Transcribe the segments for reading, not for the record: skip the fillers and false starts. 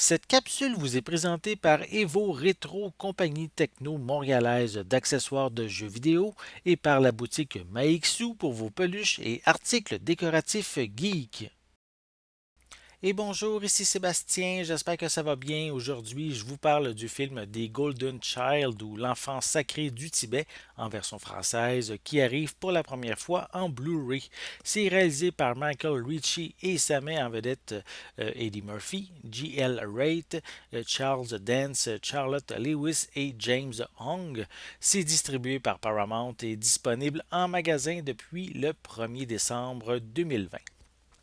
Cette capsule vous est présentée par Evo Rétro, compagnie techno montréalaise d'accessoires de jeux vidéo, et par la boutique Maixu pour vos peluches et articles décoratifs geek. Et bonjour, ici Sébastien, j'espère que ça va bien. Aujourd'hui, je vous parle du film des Golden Child ou L'enfant sacré du Tibet en version française qui arrive pour la première fois en Blu-ray. C'est réalisé par Michael Ritchie et ça met en vedette Eddie Murphy, G.L. Wright, Charles Dance, Charlotte Lewis et James Hong. C'est distribué par Paramount et disponible en magasin depuis le 1er décembre 2020.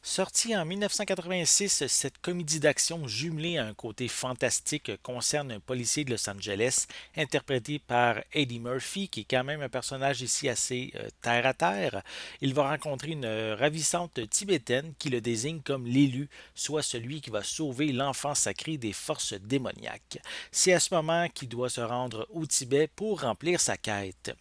Sortie en 1986, cette comédie d'action jumelée à un côté fantastique concerne un policier de Los Angeles interprété par Eddie Murphy, qui est quand même un personnage ici assez terre à terre. Il va rencontrer une ravissante tibétaine qui le désigne comme l'élu, soit celui qui va sauver l'enfant sacré des forces démoniaques. C'est à ce moment qu'il doit se rendre au Tibet pour remplir sa quête.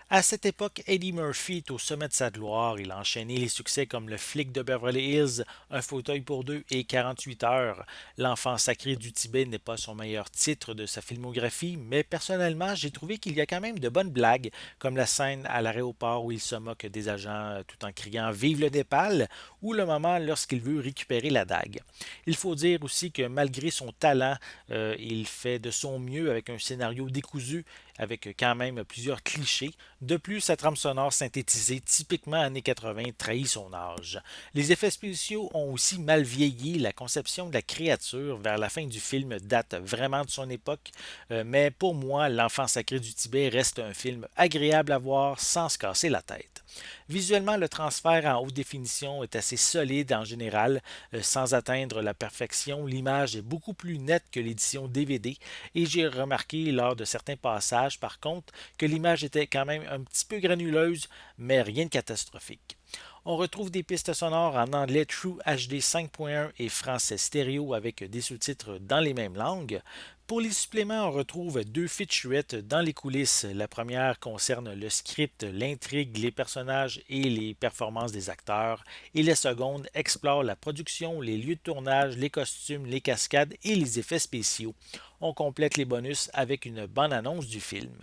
À cette époque, Eddie Murphy est au sommet de sa gloire. Il a enchaîné les succès comme Le flic de Beverly Hills, Un fauteuil pour deux et 48 heures. L'enfant sacré du Tibet n'est pas son meilleur titre de sa filmographie, mais personnellement, j'ai trouvé qu'il y a quand même de bonnes blagues, comme la scène à l'aéroport où il se moque des agents tout en criant Vive le Népal, ou le moment lorsqu'il veut récupérer la dague. Il faut dire aussi que malgré son talent, il fait de son mieux avec un scénario décousu, avec quand même plusieurs clichés. De plus, sa trame sonore synthétisée, typiquement années 80, trahit son âge. Les effets spéciaux ont aussi mal vieilli. La conception de la créature vers la fin du film date vraiment de son époque, mais pour moi, L'enfant sacré du Tibet reste un film agréable à voir sans se casser la tête. Visuellement, le transfert en haute définition est assez solide en général, sans atteindre la perfection. L'image est beaucoup plus nette que l'édition DVD et j'ai remarqué lors de certains passages, par contre, que l'image était quand même un petit peu granuleuse, mais rien de catastrophique. On retrouve des pistes sonores en anglais True HD 5.1 et français stéréo avec des sous-titres dans les mêmes langues. Pour les suppléments, on retrouve deux featurettes dans les coulisses. La première concerne le script, l'intrigue, les personnages et les performances des acteurs. Et la seconde explore la production, les lieux de tournage, les costumes, les cascades et les effets spéciaux. On complète les bonus avec une bande-annonce du film.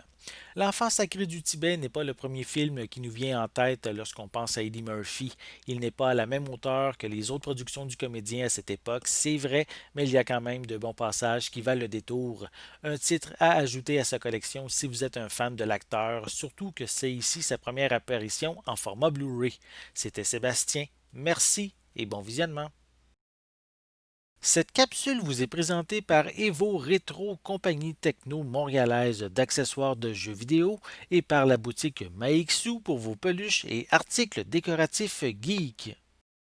L'enfant sacré du Tibet n'est pas le premier film qui nous vient en tête lorsqu'on pense à Eddie Murphy. Il n'est pas à la même hauteur que les autres productions du comédien à cette époque, c'est vrai, mais il y a quand même de bons passages qui valent le détour. Un titre à ajouter à sa collection si vous êtes un fan de l'acteur, surtout que c'est ici sa première apparition en format Blu-ray. C'était Sébastien, merci et bon visionnement. Cette capsule vous est présentée par Evo Rétro, compagnie techno montréalaise d'accessoires de jeux vidéo, et par la boutique Maixu pour vos peluches et articles décoratifs geek.